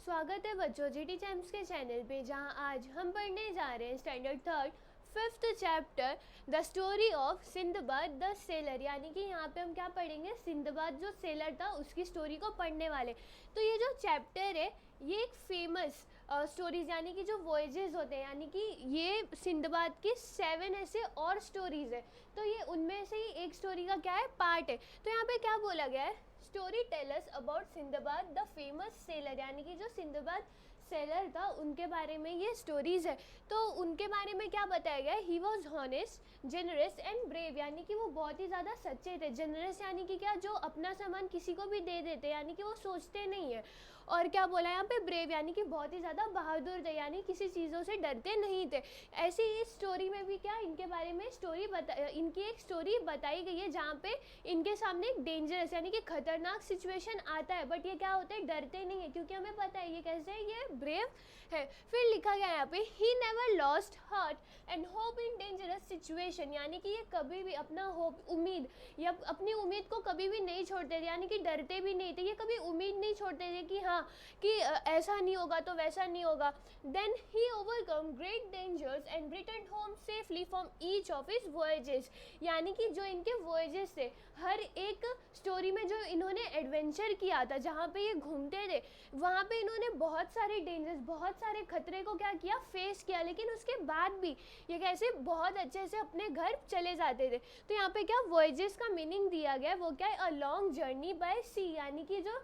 स्वागत है बच्चों जीटी टाइम्स के चैनल पे, जहां आज हम पढ़ने जा रहे हैं standard third fifth chapter the story of Sinbad the seller. यानी कि यहाँ पे हम क्या पढ़ेंगे, सिंदबाद जो सेलर था उसकी स्टोरी को पढ़ने वाले। तो ये जो चैप्टर है ये एक फेमस स्टोरीज यानी कि जो वॉयजेस होते हैं, यानी कि ये सिंदबाद की 7 ऐसे और स्टोरीज है। तो ये उनमें से ही एक स्टोरी का क्या है, पार्ट है। तो यहाँ पे क्या बोला गया है, story tell us about Sindbad the famous sailor. यानी कि जो सिंदबाद सेलर था उनके बारे में ये स्टोरीज़ है। तो उनके बारे में क्या बताया गया है, he was honest generous and brave. यानी कि वो बहुत ही ज़्यादा सच्चे थे। जेनरस यानी कि क्या, जो अपना सामान किसी को भी दे देते, यानी कि वो सोचते नहीं है। और क्या बोला यहाँ पे, ब्रेव यानी कि बहुत ही ज़्यादा बहादुर थे, यानी किसी चीज़ों से डरते नहीं थे। ऐसी इस स्टोरी में भी क्या, इनके बारे में इनकी एक स्टोरी बताई गई है जहाँ पे इनके सामने एक डेंजरस यानी कि खतरनाक सिचुएशन आता है, बट ये क्या होता है, डरते नहीं है, क्योंकि हमें पता है ये कैसे है, ये ब्रेव है। फिर लिखा गया यहाँ पे, he never lost heart and hope in dangerous situation. यानी कि ये कभी भी अपना होप, उम्मीद या अपनी उम्मीद को कभी भी नहीं छोड़ते थे, यानी कि डरते भी नहीं थे। ये कभी उम्मीद नहीं छोड़ते थे कि हाँ कि ऐसा नहीं होगा तो वैसा नहीं होगा। Then he overcome great dangers and return home safely from each of his voyages. यानी कि जो इनके वॉयजेस थे, हर एक स्टोरी में जो इन्होंने एडवेंचर किया था, जहाँ पे ये घूमते थे, वहाँ पे इन्होंने बहुत सारे डेंजर्स, बहुत सारे खतरे को क्या किया, फेस किया। लेकिन उसके बाद भी ये कैसे बहुत अच्छे से अपने घर चले जाते थे। तो यहाँ पे क्या वॉयजेस का मीनिंग दिया गया है, वो क्या है, अ लॉन्ग जर्नी बाय सी। यानी कि जो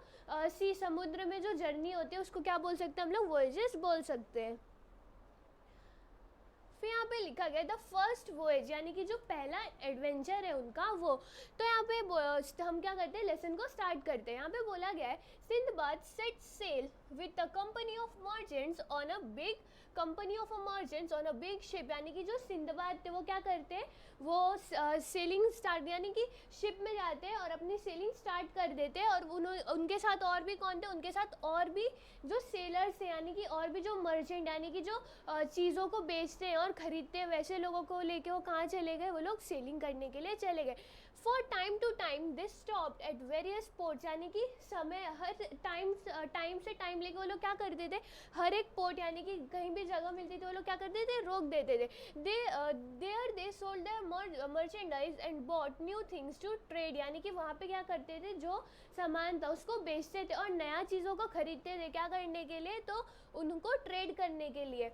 सी, समुद्र में जो जर्नी होती है उसको क्या बोल सकते हैं हम लोग, वॉयजेस बोल सकते हैं। फिर यहाँ पे लिखा गया द फर्स्ट वॉयज, यानी कि जो पहला एडवेंचर है उनका वो। तो यहाँ पे हम क्या करते हैं, लेसन को स्टार्ट करते हैं। यहाँ पे बोला गया है, Sindbad set sail with a company of merchants on a big ship. यानी कि जो सिंदबाद थे वो क्या करते हैं, वो सेलिंग स्टार्ट, यानी कि शिप में जाते हैं और अपनी सेलिंग स्टार्ट कर देते हैं। और उनके साथ और भी कौन थे, उनके साथ और भी जो सेलर्स हैं, यानी कि और भी जो मर्चेंट, यानी कि जो चीज़ों को बेचते हैं और ख़रीदते हैं, वैसे लोगों को लेके वो कहाँ चले गए, वो लोग सेलिंग करने के लिए चले गए। For time to time this stopped at various ports. यानी कि समय, हर टाइम से टाइम लेके वो लोग क्या करते थे, हर एक पोर्ट यानी कि कहीं भी जगह मिलती थी वो लोग क्या करते थे, रोक देते थे। They sold their merchandise and bought new things to trade. यानी कि वहाँ पे क्या करते थे, जो सामान था उसको बेचते थे और नया चीज़ों को खरीदते थे, क्या करने के लिए, तो उनको ट्रेड करने के लिए।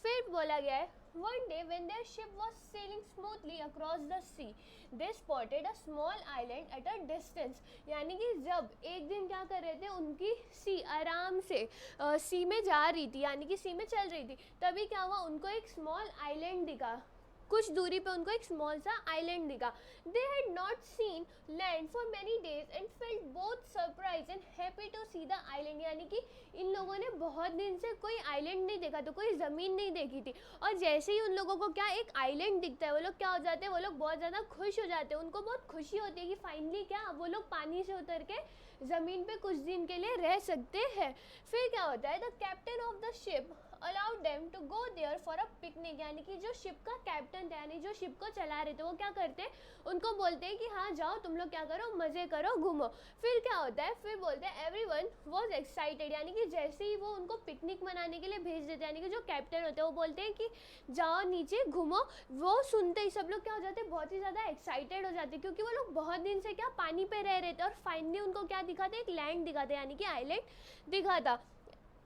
फिर बोला गया है, one day when their ship was sailing smoothly across the sea, they spotted a small island at a distance। यानी कि जब एक दिन क्या कर रहे थे, उनकी सी आराम से सी में जा रही थी, यानी कि सी में चल रही थी, तभी क्या हुआ, उनको एक स्मॉल आइलैंड दिखा। कुछ दूरी पे उनको एक स्मॉल सा आइलैंड दिखा। They had not seen land for many days and felt both surprise and happy to see the island. यानी कि इन लोगों ने बहुत दिन से कोई आइलैंड नहीं देखा, तो कोई ज़मीन नहीं देखी थी। और जैसे ही उन लोगों को क्या एक आइलैंड दिखता है, वो लोग क्या हो जाते हैं, वो लोग बहुत ज़्यादा खुश हो जाते हैं। उनको बहुत खुशी होती है कि फाइनली क्या वो लोग पानी से उतर के ज़मीन पे कुछ दिन के लिए रह सकते हैं। फिर क्या होता है, the captain of the ship allowed them to go there for a picnic. यानी कि जो शिप का कैप्टन था, यानी जो शिप को चला रहे थे, वो क्या करते हैं, उनको बोलते हैं कि हाँ जाओ तुम लोग क्या करो, मज़े करो, घूमो। फिर क्या होता है, फिर बोलते हैं एवरीवन वाज एक्साइटेड। यानी कि जैसे ही वो उनको पिकनिक मनाने के लिए भेज देते हैं, यानी कि जो कैप्टन होते हैं वो बोलते हैं कि जाओ नीचे घूमो, वो सुनते ही सब लोग क्या हो जाते हैं, बहुत ही ज़्यादा एक्साइटेड हो जाते हैं, क्योंकि वो लोग बहुत दिन से क्या पानी पे रह रहे थे और फाइनली उनको क्या दिखा था, एक लैंड दिखा था, यानी कि आइलैंड दिखा था।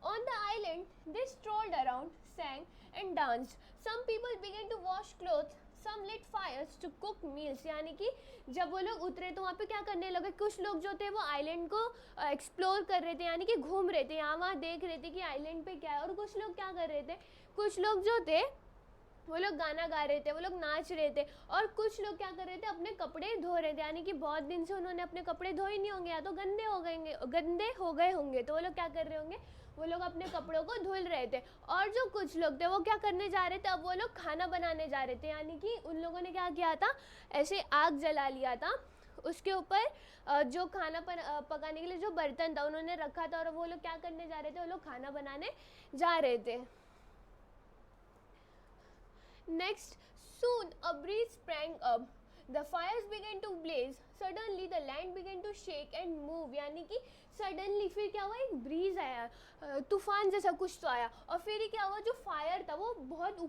On the island, they strolled around, sang and danced. Some people began to wash clothes, some lit fires to cook meals। यानी कि जब वो लोग उतरे तो वहाँ पे क्या करने लगे, कुछ लोग जो थे वो आइलैंड को एक्सप्लोर कर रहे थे, यानी कि घूम रहे थे, यहाँ वहाँ देख रहे थे कि आइलैंड पे क्या है। और कुछ लोग क्या कर रहे थे, कुछ लोग जो थे वो लोग गाना गा रहे थे, वो लोग नाच रहे थे। और कुछ लोग क्या कर रहे थे, अपने कपड़े धो रहे थे, यानी कि बहुत दिन से उन्होंने अपने कपड़े धोए नहीं होंगे, या तो गंदे हो गए होंगे, तो वो लोग क्या कर रहे होंगे, वो लोग अपने कपड़ों को धुल रहे थे। और जो कुछ लोग थे वो क्या करने जा रहे थे, अब वो लोग खाना बनाने जा रहे थे। यानी कि उन लोगों ने क्या किया था, ऐसे आग जला लिया था, उसके ऊपर जो खाना पकाने के लिए जो बर्तन था उन्होंने रखा था, और वो लोग क्या करने जा रहे थे, वो लोग खाना बनाने जा रहे थे। Next, soon a breeze sprang up. The fires began to blaze. Suddenly the land began to shake and move। यानी कि सडनली फिर क्या हुआ, एक ब्रीज आया, तूफान जैसा कुछ तो आया, और फिर क्या हुआ, जो फायर था वो बहुत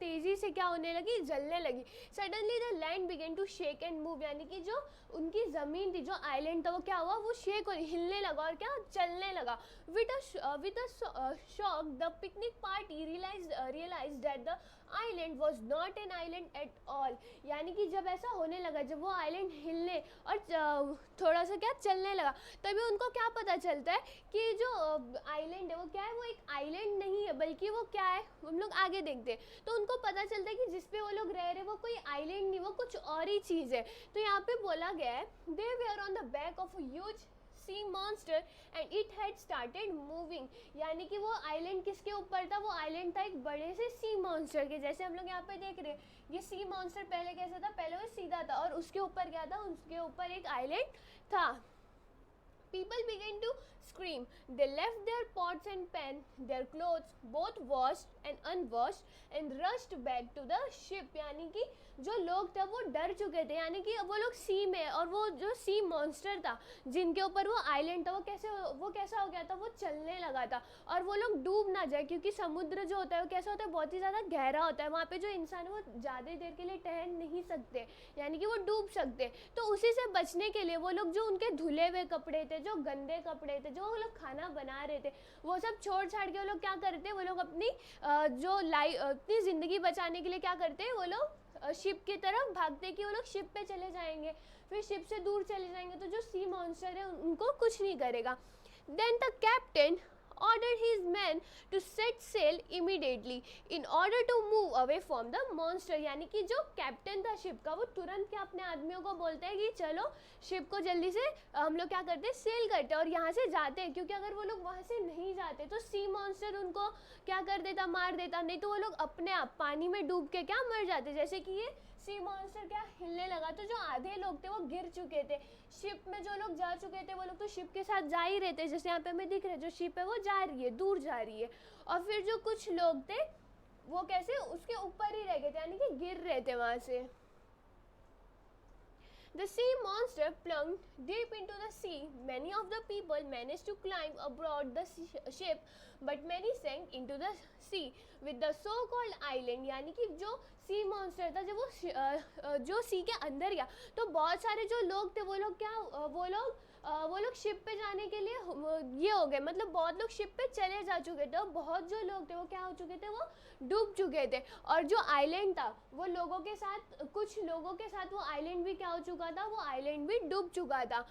तेज़ी से क्या होने लगी, जलने लगी। Suddenly the land began to shake and move, यानी कि जो उनकी ज़मीन थी, जो आइलैंड था, वो क्या हुआ, वो शेक हिलने लगा और क्या चलने लगा। With a shock the picnic party realise that the island was not an island at all, यानी कि जब ऐसा होने लगा, जब वो आइलैंड हिलने और थोड़ा सा क्या चलने लगा, तभी उनको क्या पता चलता है कि जो आइलैंड है वो क्या है, वो एक आइलैंड नहीं है, बल्कि वो क्या है, हम लोग आगे देखते हैं तो उनको पता चलता है कि जिस पे वो लोग रह रहे वो कोई आइलैंड नहीं, वो कुछ और ही चीज़ है। तो यहाँ पे बोला गया है, they were on the back of a huge sea monster and it had started moving, यानी कि वो आइलैंड किसके ऊपर था, वो आइलैंड था एक बड़े से सी मॉन्स्टर के। जैसे हम लोग यहाँ पे देख रहे हैं, ये सी मॉन्स्टर पहले कैसा था, पहले वो सीधा था और उसके ऊपर क्या था, उसके ऊपर एक आइलैंड था। People began to scream. They left their pots and pans, their clothes, both washed and unwashed, and rushed back to the ship. यानी कि जो लोग थे वो डर चुके थे, यानी कि वो लोग सी में, और वो जो सी मॉन्स्टर था जिनके ऊपर वो आइलैंड था, वो कैसा हो गया था, वो चलने लगा था, और वो लोग डूब ना जाए, क्योंकि समुद्र जो होता है वो कैसा होता है, बहुत ही ज़्यादा गहरा होता है, वहाँ पे जो इंसान है वो ज़्यादा देर के लिए ठहर नहीं सकते, यानी कि वो डूब सकते। तो उसी से बचने के लिए वो लोग, जो उनके धुले हुए कपड़े थे, जो गंदे कपड़े थे, जो वो लोग खाना बना रहे थे, वो सब छोड़ छाड़ के वो लोग क्या करते, वो लोग अपनी अपनी ज़िंदगी बचाने के लिए क्या करते, वो लोग शिप की तरफ भागते कि वो लोग शिप पे चले जाएंगे, फिर शिप से दूर चले जाएंगे तो जो सी मॉन्स्टर है उनको कुछ नहीं करेगा। Then the captain ordered his men to set sail immediately in order to move away from the monster, यानी कि जो कैप्टन था शिप का, वो तुरंत क्या अपने आदमियों को बोलता है कि चलो शिप को जल्दी से हम लोग क्या करते हैं, सेल करते हैं और यहाँ से जाते हैं, क्योंकि अगर वो लोग वहाँ से नहीं जाते तो सी मॉन्स्टर उनको क्या कर देता, मार देता, नहीं तो वो लोग अपने आप पानी में डूब के क्या मर जाते। जैसे कि ये सी मॉन्स्टर क्या हिलने लगा तो जो आधे लोग थे वो गिर चुके थे, शिप में जो लोग जा चुके थे वो लोग तो शिप के साथ जा ही रहे थे, जैसे यहाँ पे हमें दिख रहे जो शिप है वो जा रही है, दूर जा रही है, और फिर जो कुछ लोग थे वो कैसे उसके ऊपर ही रह गए थे, यानी कि गिर रहे थे वहाँ से। The sea monster plunged deep into the sea. Many of the people managed to climb aboard the ship, but many sank into the sea with the so-called island. यानी कि जो सी मॉन्स्टर था, जब वो जो सी के अंदर गया तो बहुत सारे जो लोग थे वो लोग शिप पे जाने के लिए ये हो गए, मतलब बहुत लोग शिप पे चले जा चुके थे, और बहुत जो लोग थे वो क्या हो चुके थे, वो डूब चुके थे, और जो आइलैंड था वो लोगों के साथ, कुछ लोगों के साथ वो आइलैंड भी क्या हो चुका था, वो आइलैंड भी डूब चुका था।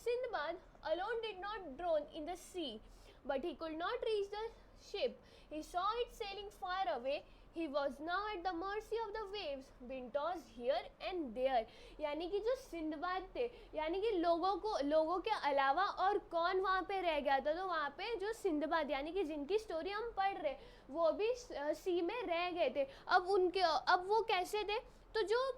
Sindbad alone did not drown in the sea, but he could not reach the ship. He saw it sailing far away. He was now at the mercy of the waves, being tossed here and there. यानी कि जो Sinbad थे, यानी कि लोगों के अलावा और कौन वहाँ पे रह गया था, तो वहाँ पे जो सिंदबाद यानी कि जिनकी स्टोरी हम पढ़ रहे वो भी सी में रह गए थे। अब वो कैसे थे, तो जो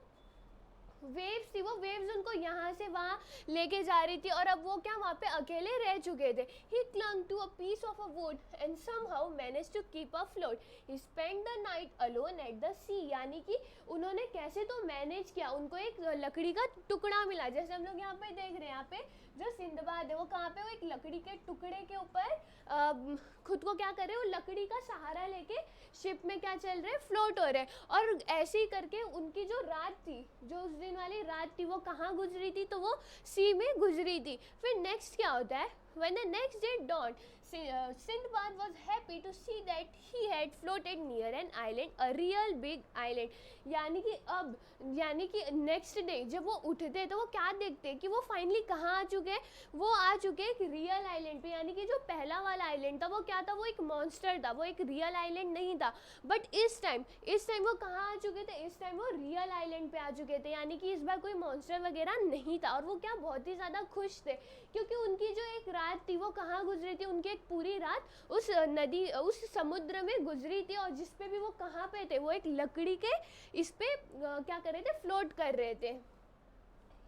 वेव्स थी वो वेव्स उनको यहाँ से वहाँ लेके जा रही थी, और अब वो क्या वहाँ पे अकेले रह चुके थे। He clung to a piece of a wood and somehow managed to keep afloat. He spent the night alone at the sea. यानी कि उन्होंने कैसे तो मैनेज किया, उनको एक लकड़ी का टुकड़ा मिला, जैसे हम लोग यहाँ पे देख रहे हैं, यहाँ पे जो सिंदबाद है वो कहाँ पे, वो एक लकड़ी के टुकड़े के ऊपर खुद को क्या कर रहे हैं, वो लकड़ी का सहारा लेके शिप में क्या चल रहे हैं, फ्लोट हो रहे हैं, और ऐसे ही करके उनकी जो रात थी, जो उस दिन वाली रात थी, वो कहाँ गुजरी थी, तो वो सी में गुजरी थी। फिर नेक्स्ट क्या होता है, when the next day dawned, Sindbad was happy to see that he had floated near an island, a real big island. यानी कि नेक्स्ट डे जब वो उठते तो वो क्या देखते कि वो फाइनली कहाँ आ चुके हैं, वो आ चुके एक रियल आइलैंड पे। यानी कि जो पहला वाला आइलैंड था वो क्या था, वो एक मॉन्स्टर था, वो एक रियल आइलैंड नहीं था, बट इस टाइम वो कहाँ आ चुके थे, इस टाइम वो रियल आइलैंड पे आ चुके थे, यानी कि इस बार कोई मॉन्स्टर वगैरह नहीं था, और वो क्या बहुत ही ज़्यादा खुश थे, क्योंकि उनकी जो एक रात थी वो कहाँ गुजरी थी, उनकी एक पूरी रात उस समुद्र में गुजरी थी, और जिस पे भी वो कहाँ पे थे, वो एक लकड़ी के इस पे क्या कर रहे थे, फ्लोट कर रहे थे।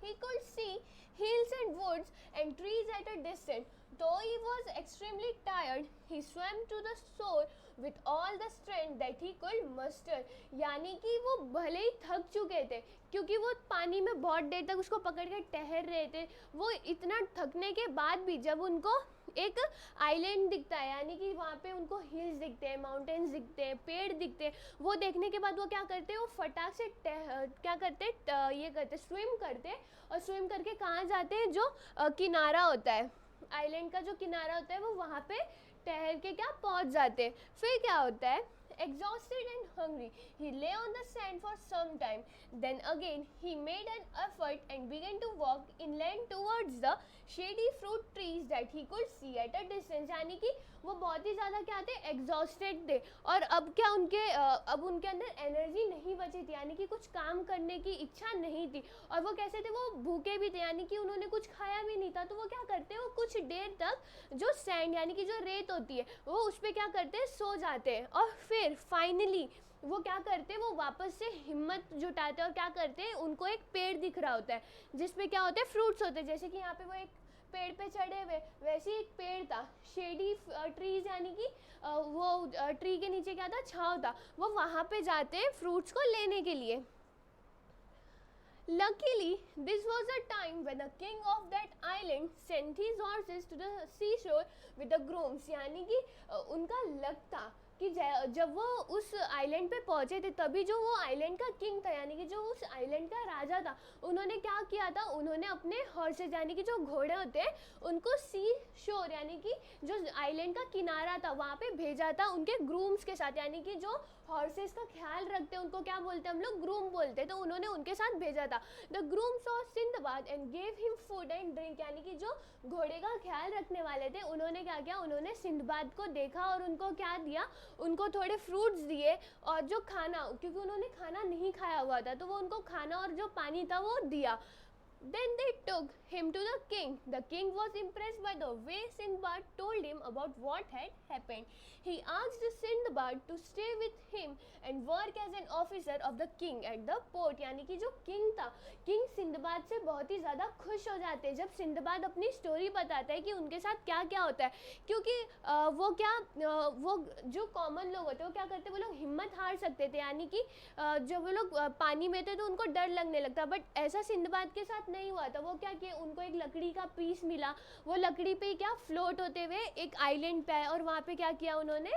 He could see hills and woods and trees at a distance. Though he was extremely tired, he swam to the shore with all the strength that he could muster. यानी कि वो भले ही थक चुके थे, क्योंकि वो पानी में बहुत देर तक उसको पकड़ के टहर रहे थे, वो इतना थकने के बाद भी जब उनको एक आइलैंड दिखता है, यानी कि वहाँ पे उनको हिल्स दिखते हैं, माउंटेन्स दिखते हैं, पेड़ दिखते हैं, वो देखने के बाद वो क्या करते हैं, वो फटाक से क्या करते हैं, ये करते स्विम करते हैं, और स्विम करके कहाँ जाते हैं, जो किनारा होता है, आइलैंड का जो किनारा होता है, वो वहाँ पे ठहर के क्या पहुँच जाते हैं. फिर क्या होता है, exhausted and hungry, he lay on the sand for some time. Then again he made an effort and began to walk inland towards the shady fruit trees that he could see at a distance. यानी कि वो बहुत ही ज़्यादा क्या थे, exhausted थे, और अब क्या अब उनके अंदर एनर्जी नहीं बची थी, यानी कि कुछ काम करने की इच्छा नहीं थी, और वो कैसे थे, वो भूखे भी थे, यानी कि उन्होंने कुछ खाया भी नहीं था. तो वो क्या करते हैं, वो कुछ देर तक जो सैंड यानी कि जो रेत होती है, वो उस पर क्या करते हैं, सो जाते हैं, और फिर फाइनली वो क्या करते हैं, वो वापस से हिम्मत जुटाते हैं, और क्या करते हैं, उनको एक पेड़ दिख रहा होता है जिसपे क्या होते हैं, फ्रूट्स होते हैं. जैसे कि यहाँ पे वो एक पेड़ पे चढ़े हुए, वैसे एक पेड़ था, शेडी ट्रीज, यानी कि वो ट्री के नीचे क्या था, छांव था, वो वहाँ पे जाते हैं फ्रूट्स को लेने के लिए. Luckily, this was a time when the king of that island sent his horses to the seashore with the grooms. यानी कि उनका लक था कि जब वो उस आइलैंड पे पहुंचे थे, तभी जो वो आइलैंड का किंग था, यानी कि जो उस आइलैंड का राजा था, उन्होंने क्या किया था, उन्होंने अपने हॉर्सेज यानी कि जो घोड़े होते हैं, उनको सी शोर यानी कि जो आइलैंड का किनारा था, वहाँ पे भेजा था उनके ग्रूम्स के साथ, यानी कि जो हॉर्सेस का ख्याल रखते हैं, उनको क्या बोलते हैं हम लोग, ग्रूम बोलते हैं. तो उन्होंने उनके साथ भेजा था. The groom saw Sinbad and gave him food and drink, यानी कि जो घोड़े का ख्याल रखने वाले थे, उन्होंने क्या किया, उन्होंने सिंदबाद को देखा और उनको क्या दिया, उनको थोड़े फ्रूट्स दिए, और जो खाना, क्योंकि उन्होंने खाना नहीं खाया हुआ था, तो वो उनको खाना और जो पानी था वो दिया. Then they took him to the king. The king was impressed by the way Sindbad told him about what had happened. He asked Sindbad to stay with him and work as an officer of the king at the port. यानी कि जो king था, king Sinbad से बहुत ही ज़्यादा खुश हो जाते हैं जब सिंदबाद अपनी स्टोरी बताता है कि उनके साथ क्या क्या होता है, क्योंकि वो जो कॉमन लोग होते हैं, वो क्या करते हैं, वो लोग हिम्मत हार सकते थे, यानी कि जब वो लोग पानी में थे तो उनको डर लगने लगता, बट ऐसा सिंदबाद के साथ नहीं हुआ था. वो क्या किया, उनको एक लकड़ी का पीस मिला, वो लकड़ी पे क्या फ्लोट होते हुए एक आइलैंड पे आए, और वहाँ पे क्या किया उन्होंने,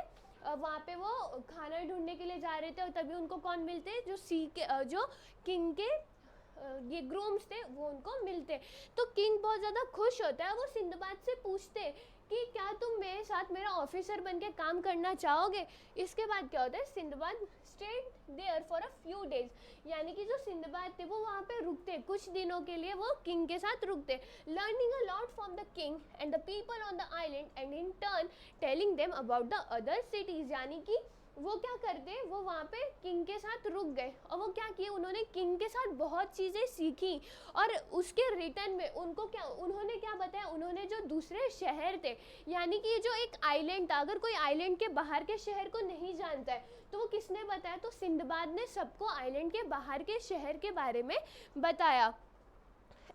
वहाँ पे वो खाना ढूंढने के लिए जा रहे थे, और तभी उनको कौन मिलते हैं, जो सी के जो किंग के ये ग्रूम्स थे, वो उनको मिलते. तो किंग बहुत ज़्यादा खुश होता है. वो सिंदबाद से पूछते कि क्या तुम मेरे साथ मेरा ऑफिसर बन के काम करना चाहोगे. इसके बाद क्या होता है, Sindbad stayed there for a few days, यानी कि जो सिंदबाद थे वो वहाँ पे रुकते, कुछ दिनों के लिए वो किंग के साथ रुकते, learning a lot from the king and the people on the island and in turn telling them about the other cities. यानी कि वो क्या करते, वो वहाँ पे किंग के साथ रुक गए, और वो क्या किए, उन्होंने किंग के साथ बहुत चीज़ें सीखी, और उसके रिटर्न में उन्होंने क्या बताया, उन्होंने जो दूसरे शहर थे, यानी कि जो एक आइलैंड था, अगर कोई आइलैंड के बाहर के शहर को नहीं जानता है तो वो किसने बताया, तो सिंदबाद ने सबको आइलैंड के बाहर के शहर के बारे में बताया.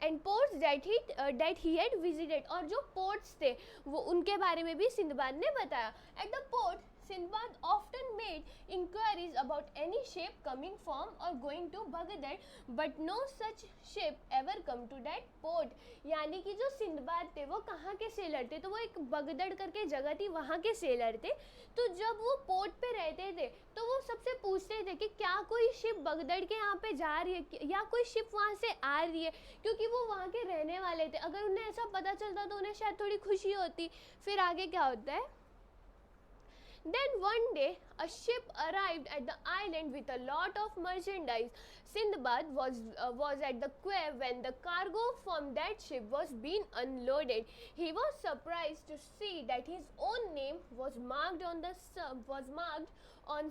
And ports that he had visited, और जो पोर्ट्स थे वो उनके बारे में भी सिंदबाद ने बताया. At the port Sindbad often made inquiries about any ship coming from or going to Baghdad, but no such ship ever come to that port. यानी कि जो सिंदबाद थे वो कहाँ के सेलर थे, तो वो एक बगदड़ करके जगह थी, वहाँ के सेलर थे. तो जब वो पोर्ट पे रहते थे तो वो सबसे पूछते थे कि क्या कोई शिप बगदड़ के यहाँ पे जा रही है, या कोई शिप वहाँ से आ रही है, क्योंकि वो वहाँ के रहने वाले थे. अगर उन्हें ऐसा पता चलता तो उन्हें शायद थोड़ी खुशी होती. फिर आगे क्या होता है, then one day a ship arrived at the island with a lot of merchandise. Sindbad was at the quay when the cargo from that ship was being unloaded. He was surprised to see that his own name was marked on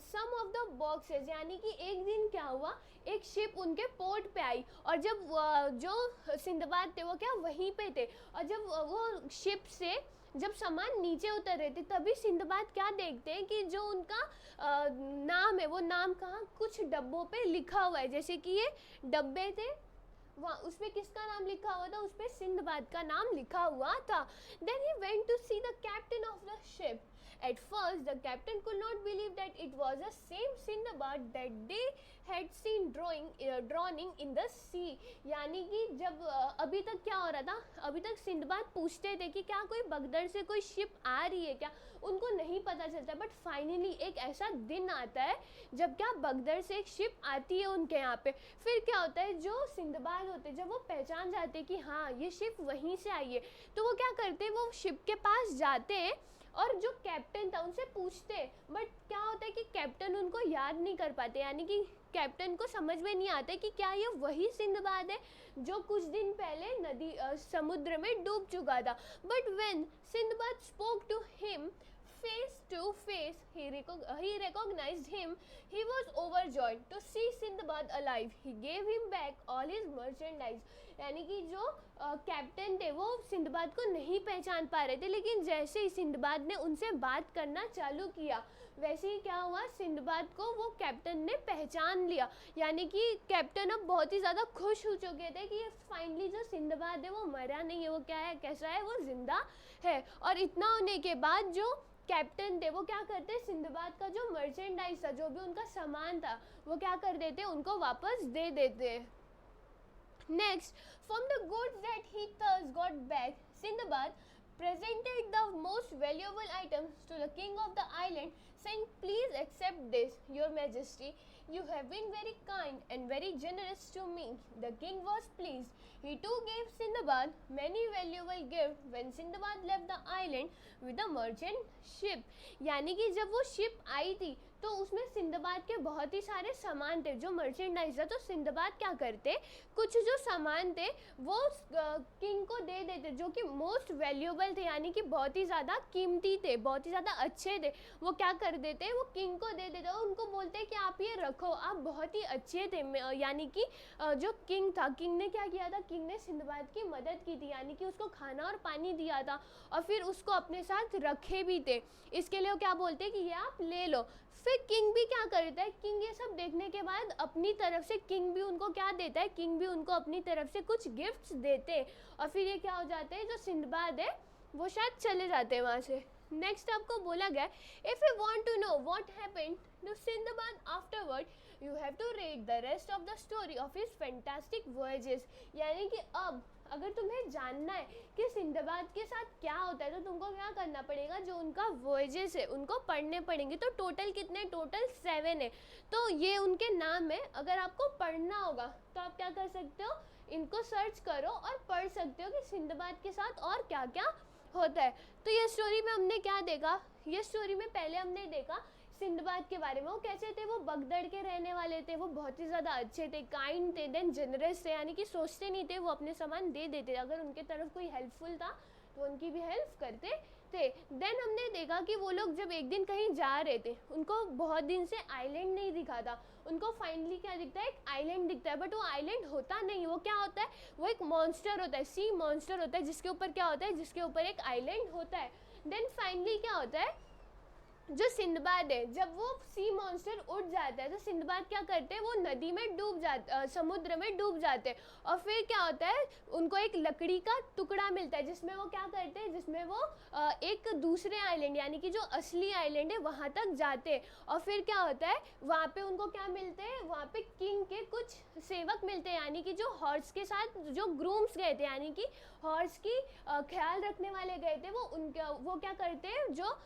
some of the boxes. यानी कि एक दिन क्या हुआ, एक ship उनके port पे आई, और जब जो सिंदबाद थे वो क्या वहीं पे थे, और जब वो शिप से जब सामान नीचे उतर रहे थे, तभी सिंदबाद क्या देखते हैं कि जो उनका नाम है, वो नाम कहाँ, कुछ डब्बों पे लिखा हुआ है. जैसे कि ये डब्बे थे, वहाँ उसमें किसका नाम लिखा हुआ था, उसपे सिंदबाद का नाम लिखा हुआ था. Then he went to see the captain of the ship. At first, the captain could not believe that it was the same Sindbad that they had seen drowning in the sea. यानी कि जब अभी तक क्या हो रहा था, अभी तक सिंदबाद पूछते थे कि क्या कोई बगदड़ से कोई शिप आ रही है क्या, उनको नहीं पता चलता. बट फाइनली एक ऐसा दिन आता है जब क्या बगदड़ से एक शिप आती है उनके यहाँ पे. फिर क्या होता है, जो सिंदबाद होते जब वो पहचान जाते कि हाँ ये शिप वहीं से आई है, तो वो क्या करते, वो शिप के पास जाते और जो कैप्टन था उनसे पूछते. बट क्या होता है कि कैप्टन उनको याद नहीं कर पाते, यानी कि कैप्टन को समझ में नहीं आता कि क्या ये वही सिंदबाद है जो कुछ दिन पहले समुद्र में डूब चुका था. But when Sindbad spoke to him face to face, he recognized him. He was overjoyed to see Sindbad alive. He gave him back all his merchandise. यानी कि जो कैप्टन थे वो सिंदबाद को नहीं पहचान पा रहे थे, लेकिन जैसे ही सिंदबाद ने उनसे बात करना चालू किया वैसे ही क्या हुआ, सिंदबाद को वो कैप्टन ने पहचान लिया. यानी कि कैप्टन अब बहुत ही ज़्यादा खुश हो चुके थे कि फाइनली जो सिंदबाद है वो मरा नहीं है, वो क्या है, कैसा है, वो जिंदा है. और इतना होने के बाद जो कैप्टन थे वो क्या करते, सिंदबाद का जो मर्चेंडाइज था, जो भी उनका सामान था, वो क्या कर देते, उनको वापस दे देते. Next, from the goods that he thus got back, Sindbad presented the most valuable items to the king of the island, saying, "Please accept this, your majesty. You have been very kind and very generous to me." The king was pleased. He too gave Sindbad many valuable gifts when Sindbad left the island with the merchant ship. यानी कि जब वो ship आई थी तो उसमें Sinbad के बहुत ही सारे सामान थे, जो मर्चेंडाइज था. तो सिंदबाद क्या करते, कुछ जो सामान थे वो किंग को दे देते जो कि मोस्ट वैल्यूएबल थे, यानी कि बहुत ही ज़्यादा कीमती थे, बहुत ही ज़्यादा अच्छे थे. वो क्या कर देते, वो किंग को दे देते और उनको बोलते कि आप ये रखो, आप बहुत ही अच्छे थे. यानी कि जो किंग था, किंग ने क्या किया था, किंग ने सिंदबाद की मदद की थी, यानी कि उसको खाना और पानी दिया था और फिर उसको अपने साथ रखे भी थे. इसके लिए वो क्या बोलते कि ये आप ले लो. फिर किंग भी क्या करता है, किंग ये सब देखने के बाद अपनी तरफ से किंग भी उनको क्या देता है, किंग भी उनको अपनी तरफ से कुछ गिफ्ट्स देते और फिर ये क्या हो जाते हैं, जो सिंदबाद है वो शायद चले जाते हैं वहाँ से. नेक्स्ट आपको बोला गया, if you want to know what happened to Sindbad afterward, you have to read the rest of the story of his fantastic voyages. यानी कि अब अगर तुम्हें जानना है कि सिंदबाद के साथ क्या होता है तो तुमको क्या करना पड़ेगा, जो उनका वॉयजेस है उनको पढ़ने पड़ेंगे. तो टोटल कितने, टोटल 7 है. तो ये उनके नाम है. अगर आपको पढ़ना होगा तो आप क्या कर सकते हो, इनको सर्च करो और पढ़ सकते हो कि सिंदबाद के साथ और क्या क्या होता है. तो ये स्टोरी में हमने क्या देखा, ये स्टोरी में पहले हमने देखा सिंदबाद के बारे में. वो कैसे थे, वो बगदड़ के रहने वाले थे, वो बहुत ही ज़्यादा अच्छे थे, काइंड थे, देन जनरस थे, यानी कि सोचते नहीं थे, वो अपने सामान दे देते, अगर उनके तरफ कोई हेल्पफुल था तो उनकी भी हेल्प करते थे. देन हमने देखा कि वो लोग जब एक दिन कहीं जा रहे थे, उनको बहुत दिन से आइलैंड नहीं दिखा था. उनको फाइनली क्या दिखता है, एक आइलैंड दिखता है. बट वो आइलैंड होता नहीं, वो क्या होता है, वो एक मॉन्स्टर होता है, सी मॉन्स्टर होता है, जिसके ऊपर क्या होता है, जिसके ऊपर एक आइलैंड होता है. देन फाइनली क्या होता है, जो सिंदबाद है, जब वो सी मॉन्स्टर उड़ जाता है तो सिंदबाद क्या करते हैं, वो नदी में डूब जाते, समुद्र में डूब जाते हैं. और फिर क्या होता है, उनको एक लकड़ी का टुकड़ा मिलता है जिसमें वो क्या करते हैं, जिसमें वो एक दूसरे आइलैंड, यानी कि जो असली आइलैंड है वहाँ तक जाते हैं. और फिर क्या होता है, वहाँ पे उनको क्या मिलते हैं, वहाँ पे किंग के कुछ सेवक मिलते हैं, यानी कि जो हॉर्स के साथ जो ग्रूम्स गए थे, यानी कि हॉर्स की ख्याल रखने वाले गए थे, वो क्या करते हैं, जो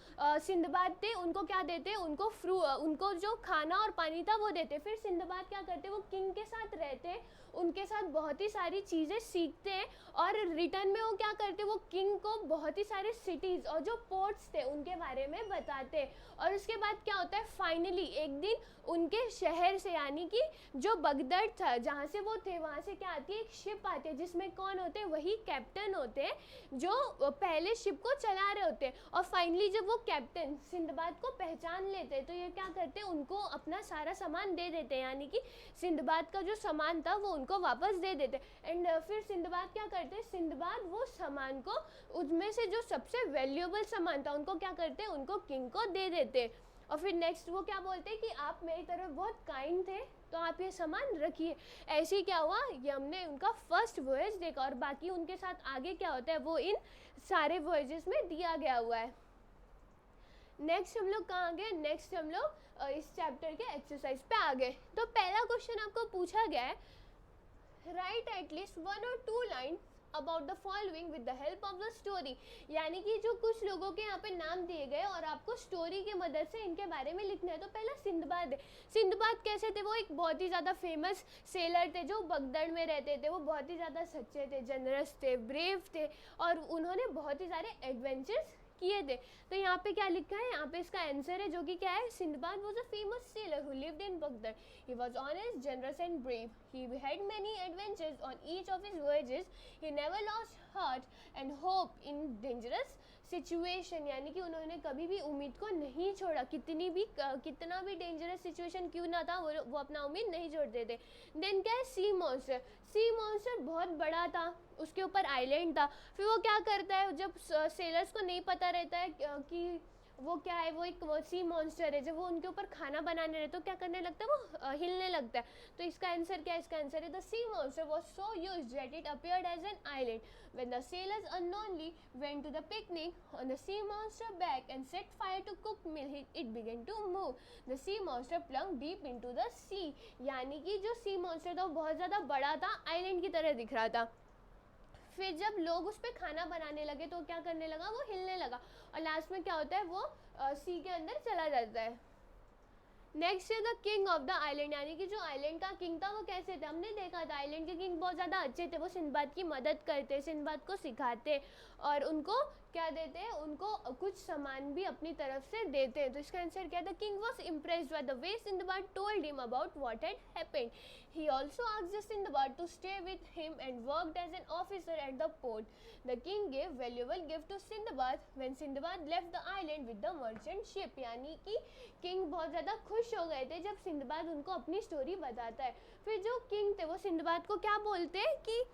सिंदबाद थे उनको क्या देते, उनको जो खाना और पानी था वो देते. फिर सिंदबाद क्या करते, वो किंग के साथ रहते, उनके साथ बहुत ही सारी चीज़ें सीखते हैं और रिटर्न में वो क्या करते, वो किंग को बहुत ही सारे सिटीज़ और जो पोर्ट्स थे उनके बारे में बताते. और उसके बाद क्या होता है, फाइनली एक दिन उनके शहर से, यानी कि जो बगदड़ था जहाँ से वो थे, वहाँ से क्या आती है, एक शिप आती है जिसमें कौन होते हैं, वही कैप्टन होते हैं जो पहले शिप को चला रहे होते हैं. और फाइनली जब वो कैप्टन सिंदबाद को पहचान लेते हैं तो ये क्या करते हैं, उनको अपना सारा सामान दे देते हैं, यानी कि सिंदबाद का जो सामान था वो उनको वापस दे देते. एंड फिर सिंदबाद क्या करते हैं, सिंदबाद वो सामान को, उसमें से जो सबसे वैल्यूएबल सामान था उनको क्या करते हैं, उनको किंग को दे देते. और फिर नेक्स्ट वो क्या बोलते हैं कि आप मेरी तरफ बहुत काइंड थे तो आप ये सामान रखिए। ऐसे ही क्या हुआ, ये हमने उनका फर्स्ट वॉयज देखा और बाकी उनके साथ आगे क्या होता है वो इन सारे वॉयजेस में दिया गया हुआ है। नेक्स्ट हम लोग कहाँ आ गए, नेक्स्ट हम लोग इस चैप्टर के एक्सरसाइज पे आ गए। तो पहला क्वेश्चन आपको पूछा गया है, right at least 1 or 2 line about the following with the help of the story. यानी कि जो कुछ लोगों के यहाँ पे नाम दिए गए और आपको स्टोरी की मदद से इनके बारे में लिखना है। तो पहला सिंदबाद है। सिंदबाद कैसे थे, वो एक बहुत ही ज़्यादा फेमस सेलर थे जो बगदड़ में रहते थे। वो बहुत ही ज़्यादा सच्चे थे, जनरस थे, ब्रेव थे और उन्होंने बहुत ही सारे एडवेंचर्स किए थे। तो यहाँ पे क्या लिखा है, यहाँ पे इसका आंसर है जो कि क्या है, Sindbad was a famous sailor who lived in Baghdad. He was honest, generous and brave. He had many adventures on each of his voyages. He never lost heart and hope in dangerous situation. यानी कि उन्होंने कभी भी उम्मीद को नहीं छोड़ा, कितना भी डेंजरस सिचुएशन क्यों ना था वो अपना उम्मीद नहीं छोड़ते थे। देन क्या है, सी मॉन्स्टर। सी मॉन्स्टर बहुत बड़ा था, उसके ऊपर आइलैंड था। फिर वो क्या करता है, जब सेलर्स को नहीं पता रहता है कि वो क्या है, वो एक सी मॉन्स्टर है, जब वो उनके ऊपर खाना बनाने रहे तो क्या करने लगता है, वो हिलने लगता है। तो इसका आंसर क्या है, इसका आंसर है the sea monster was so used that it appeared as an island. When the sailors unknowingly went to the picnic on the sea monster back and set fire to cook meal, it began to move. The sea monster plunged deep into the sea. यानी कि जो sea monster था वो बहुत ज़्यादा बड़ा था, island की तरह दिख रहा था। फिर जब लोग उस पर खाना बनाने लगे तो क्या करने लगा, वो हिलने लगा और लास्ट में क्या होता है, वो सी के अंदर चला जाता है। नेक्स्ट है the king of the island. यानी कि जो आइलैंड का किंग था वो कैसे थे, हमने देखा था आइलैंड के किंग बहुत ज़्यादा अच्छे थे। वो सिंदबाद की मदद करते, सिंदबाद को सिखाते और उनको क्या देते हैं, उनको कुछ सामान भी अपनी तरफ से देते हैं। तो इसका आंसर क्या है, the king was impressed by the way Sinbad told him about what had happened. He also asked Sindbad to stay with him and worked as an officer at the port. The king gave valuable gift to Sindbad when Sindbad left the island with the merchant ship. यानी कि king बहुत ज़्यादा खुश हो गए थे जब Sinbad उनको अपनी स्टोरी बताता है। फिर जो किंग थे वो सिंदबाद को क्या बोलते हैं कि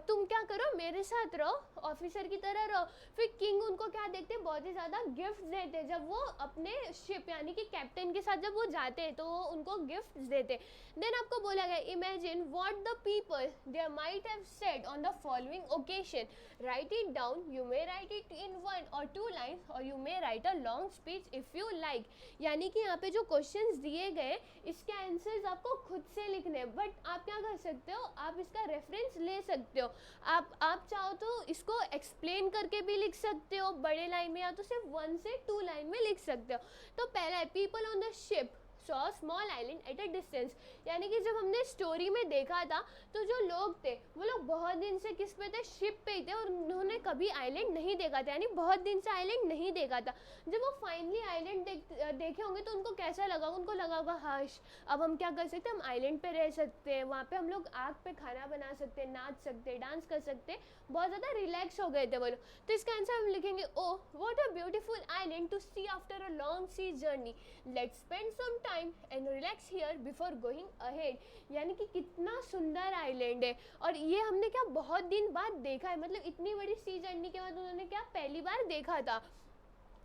तुम क्या करो, मेरे साथ रहो, ऑफिसर की तरह रहो। फिर किंग उनको क्या देते, बहुत ही ज़्यादा गिफ्ट देते। जब वो अपने शिप यानी कि कैप्टन के साथ जब वो जाते तो वो उनको गिफ्ट देते। देन आपको बोला गया, imagine what the people there might have said on the following occasion, write it down, you may write it in 1 or 2 lines और you may write a long speech if you like. यानी कि यहाँ पे जो questions दिए गए इसके answers आपको खुद से लिखने, बट आप क्या कर सकते हो, आप इसका रेफरेंस ले सकते हो। आप चाहो तो इसको एक्सप्लेन करके भी लिख सकते हो बड़े लाइन में, या तो सिर्फ 1 से 2 लाइन में लिख सकते हो। तो पहला है, people on the ship saw small island at a distance. यानी कि जब हमने स्टोरी में देखा था तो जो लोग थे वो लोग बहुत दिन से किस पे थे, शिप पे ही थे और उन्होंने कभी आइलैंड नहीं देखा था, यानी बहुत दिन से आइलैंड नहीं देखा था। जब वो फाइनली आइलैंड देखे होंगे तो उनको कैसा लगा, उनको लगा होगा हाश अब हम क्या कर सकते हैं, हम आइलैंड पे रह सकते हैं, वहाँ पे हम लोग आग पे खाना बना सकते हैं, नाच सकते हैं, डांस कर सकते हैं, बहुत ज़्यादा रिलैक्स हो गए थे वो लोग। तो इसका आंसर हम लिखेंगे, oh what a beautiful island to see after a long sea journey, let's spend some time and relax here before going ahead. यानी कि कितना सुंदर आइलैंड है और ये हमने क्या बहुत दिन बाद देखा है, मतलब इतनी बड़ी सी जर्नी के बाद उन्होंने क्या पहली बार देखा था।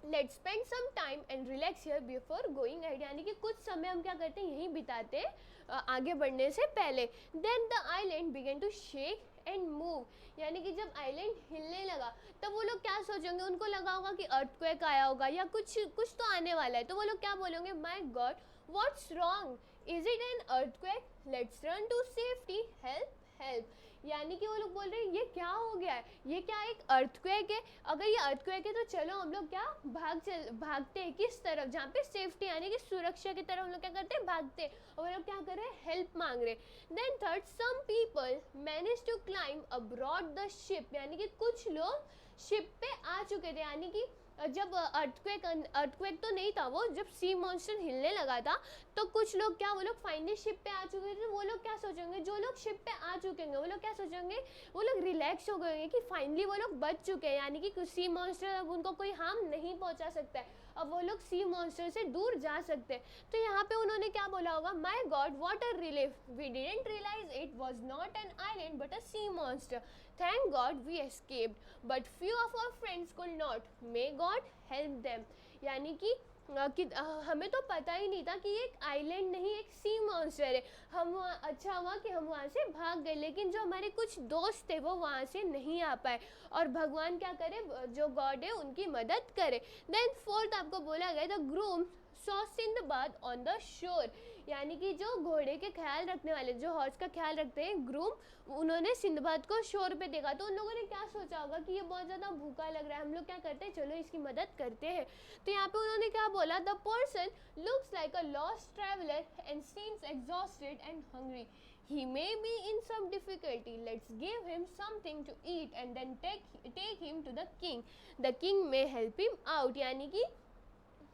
Let's spend some time and relax here before going ahead. यानी कि कुछ समय हम क्या करते हैं, यहीं बिताते आगे बढ़ने से पहले। Then the island began to shake and move. यानी कि जब आइलैंड हिलने लगा तब वो लोग क्या सोचेंगे, उनको लगा होगा कि अर्थक्वेक आया होगा या कुछ तो आने वाला है। तो वो लोग क्या बोलेंगे, my god what's wrong, is it an earthquake, let's run to safety, help help. यानी कि वो लोग बोल रहे हैं ये क्या हो गया है, ये क्या एक अर्थक्वेक है, अगर ये अर्थक्वेक है तो चलो हम लोग क्या भागते हैं किस तरफ, जहाँ पे सेफ्टी यानी कि सुरक्षा की तरफ हम लोग क्या करते हैं, भागते हैं। और वो लोग क्या कर रहे हैं, हेल्प मांग रहे। Then third, some people manage to climb abroad the ship. यानी कि कुछ लोग शिप पे आ चुके थे, यानी कि जब अर्थक्वेक तो नहीं था, वो जब सी मॉन्स्टर हिलने लगा था तो कुछ लोग क्या, वो लोग फाइनली शिप पे आ चुके थे। वो लोग क्या सोचेंगे, जो लोग शिप पे आ चुके हैं वो लोग क्या सोचेंगे, वो लोग रिलैक्स हो गए होंगे कि फाइनली वो लोग बच चुके हैं, यानी कि सी मॉन्स्टर अब उनको कोई हार्म नहीं पहुंचा सकता है, अब वो लोग सी मॉन्स्टर से दूर जा सकते हैं। तो यहाँ पे उन्होंने क्या बोला होगा, my god what a relief, we didn't realise it was not an island but a sea monster, thank god we escaped but few of our friends could not, may god help them. यानी कि हमें तो पता ही नहीं था कि ये एक आइलैंड नहीं, एक सी मॉन्स्टर है। हम वहाँ, अच्छा हुआ कि हम वहाँ से भाग गए, लेकिन जो हमारे कुछ दोस्त थे वो वहाँ से नहीं आ पाए, और भगवान क्या करे, जो गॉड है उनकी मदद करे। देन फोर्थ आपको बोला गया the groom saw Sinbad on the shore, यानी कि जो घोड़े के ख्याल रखने वाले, जो हॉर्स का ख्याल रखते हैं ग्रूम, उन्होंने सिंदबाद को शोर पे देखा। तो उन लोगों ने क्या सोचा होगा कि ये बहुत ज़्यादा भूखा लग रहा है, हम लोग क्या करते हैं, चलो इसकी मदद करते हैं। तो यहाँ पे उन्होंने क्या बोला, the person looks like a lost traveller and seems exhausted and hungry, he may be in some difficulty, let's give him something to eat and then take him to the king, the king may help him out। यानी कि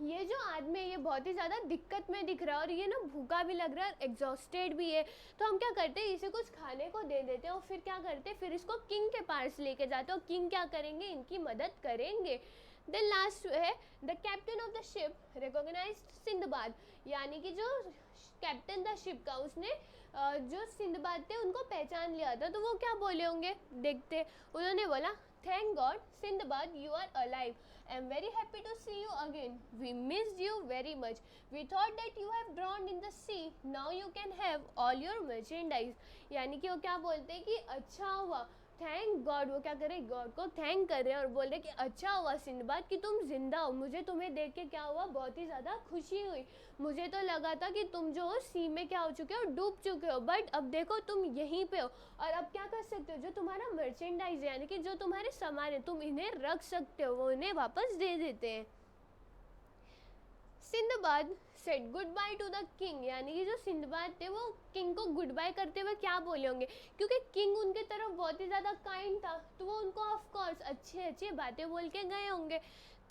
ये जो आदमी है ये बहुत ही ज़्यादा दिक्कत में दिख रहा है, और ये ना भूखा भी लग रहा है, एग्जॉस्टेड भी है। तो हम क्या करते हैं, इसे कुछ खाने को दे देते हैं, और फिर क्या करते हैं, फिर इसको किंग के पास लेके जाते हैं, और किंग क्या करेंगे, इनकी मदद करेंगे। देन लास्ट है the captain of the ship recognised Sindbad, यानी कि जो कैप्टन था शिप का, उसने जो सिंदबाद थे उनको पहचान लिया था। तो वो क्या बोले होंगे, देखते। उन्होंने बोला, thank god Sindbad you are alive, I am very happy to see you again. We missed you very much. We thought that you have drowned in the sea. Now you can have all your merchandise. यानी कि वो क्या बोलते हैं कि अच्छा हुआ, thank God, वो क्या करे, गॉड को थैंक कर रहे हैं और बोल रहे कि अच्छा हुआ सिंदबाद कि तुम जिंदा हो, मुझे तुम्हें देख के क्या हुआ, बहुत ही ज़्यादा खुशी हुई। मुझे तो लगा था कि तुम जो हो सी में क्या हो चुके हो, डूब चुके हो, बट अब देखो तुम यहीं पे हो, और अब क्या कर सकते हो, जो तुम्हारा मर्चेंडाइज यानी कि जो तुम्हारे सामान है तुम इन्हें रख सकते हो, वो उन्हें वापस दे देते हैं। Sinbad said good by two the king, यानी कि जो सिंदबाद थे वो किंग को गुड बाय करते हुए क्या बोले होंगे, क्योंकि किंग उनके तरफ बहुत ही ज़्यादा काइंड था, तो वो उनको ऑफ कोर्स अच्छे अच्छे बातें बोल के गए होंगे।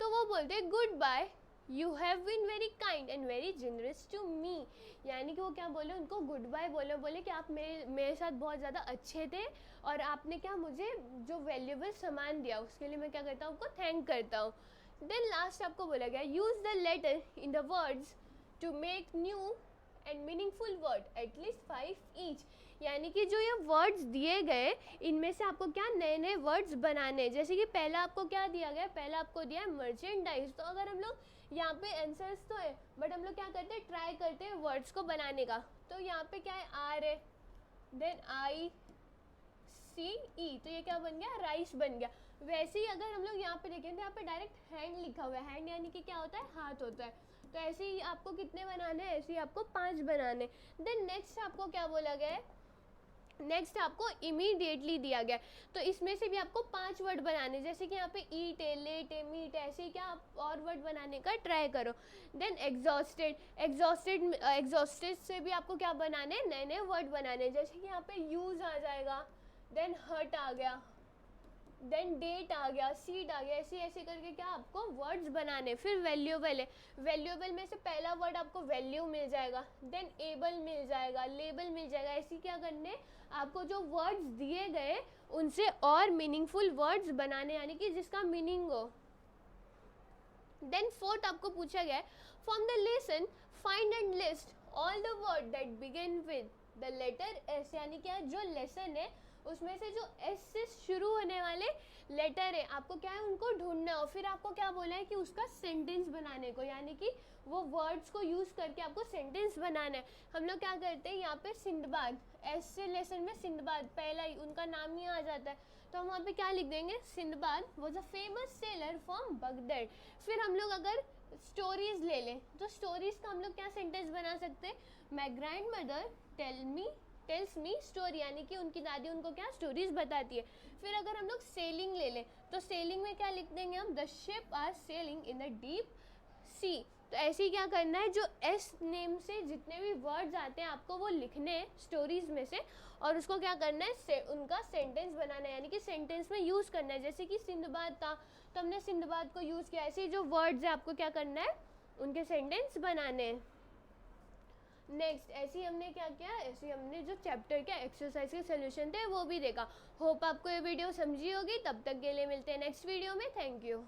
तो वो बोलते good bye, you have been very kind and very generous to me, यानी कि वो क्या बोले, उनको गुड बाय बोले, बोले कि आप मेरे साथ बहुत ज़्यादा अच्छे थे, और आपने क्या मुझे जो वैल्यूएबल सामान दिया उसके लिए मैं क्या करता हूँ, आपको थैंक करता हूँ। देन लास्ट आपको बोला गया, use the letter in the words to make new and meaningful word at least 5 each, यानी कि जो ये वर्ड्स दिए गए इनमें से आपको क्या नए नए वर्ड्स बनाने, जैसे कि पहला आपको क्या दिया गया, पहला आपको दिया है मर्चेंडाइज। तो अगर हम लोग यहाँ पे आंसर्स तो है, बट हम लोग क्या करते हैं, ट्राई करते हैं वर्ड्स को बनाने का। तो यहाँ पे क्या है, आर है, देन आई सी ई, तो ये क्या बन गया, राइस बन गया। वैसे ही अगर हम लोग यहाँ पे देखें तो यहाँ पे डायरेक्ट हैंड लिखा हुआ है, हैंड यानी कि क्या होता है, हाथ होता है। तो ऐसे ही आपको कितने बनाने हैं, ऐसे ही आपको 5 बनाने। देन नेक्स्ट आपको क्या बोला गया है, नेक्स्ट आपको इमीडिएटली दिया गया, तो इसमें से भी आपको 5 वर्ड बनाने, जैसे कि यहाँ पे ईट है, लेट है, मीट है, ऐसे ही क्या आप और वर्ड बनाने का ट्राई करो। देन एग्जॉस्टेड, एग्जॉस्टेड से भी आपको क्या बनाने, नए नए वर्ड बनाने, जैसे कि यहाँ पे यूज़ आ जाएगा, देन हर्ट आ गया, देन डेट आ गया, सीड आ गया, ऐसे ऐसे करके क्या आपको वर्ड्स बनाने। फिर वैल्यूएबल है, वैल्यूएबल में से पहला वर्ड आपको वैल्यू मिल जाएगा, देन एबल मिल जाएगा, लेबल मिल जाएगा, ऐसे क्या करने, आपको जो वर्ड्स दिए गए उनसे और मीनिंगफुल वर्ड्स बनाने, यानी कि जिसका मीनिंग हो। देन फोर्थ आपको पूछा गया है, from the lesson find and list all the word that begin with the letter S, यानी क्या जो लेसन है उसमें से जो एस से शुरू होने वाले लेटर है आपको क्या है उनको ढूंढना हो। फिर आपको क्या बोला है कि उसका सेंटेंस बनाने को, यानी कि वो वर्ड्स को यूज़ करके आपको सेंटेंस बनाना है। हम लोग क्या करते हैं, यहाँ पे सिंदबाद, एस से लेसन में सिंदबाद पहला ही उनका नाम ही आ जाता है, तो हम वहाँ पे क्या लिख देंगे, Sinbad was a famous seller from Baghdad. फिर हम लोग अगर स्टोरीज ले लें तो स्टोरीज का हम लोग क्या सेंटेंस बना सकते हैं, my grand mother tells me story, यानी कि उनकी दादी उनको क्या स्टोरीज बताती है। फिर अगर हम लोग सेलिंग ले लें तो सेलिंग में क्या लिख देंगे हम, the ship are sailing in the deep sea. तो ऐसे ही क्या करना है, जो एस नेम से जितने भी वर्ड्स आते हैं आपको वो लिखने हैं स्टोरीज में से, और उसको क्या करना है, उनका सेंटेंस बनाना है, यानी कि सेंटेंस में यूज़ करना है। जैसे कि सिंदबाद था तो हमने सिंदबाद को यूज़ किया, ऐसे ही जो वर्ड्स है आपको क्या करना है, उनके सेंटेंस बनाने हैं। नेक्स्ट ऐसे ही हमने क्या किया, ऐसे ही हमने जो चैप्टर के एक्सरसाइज के सोल्यूशन थे वो भी देखा। होप आपको ये वीडियो समझी होगी। तब तक के लिए मिलते हैं नेक्स्ट वीडियो में। Thank you.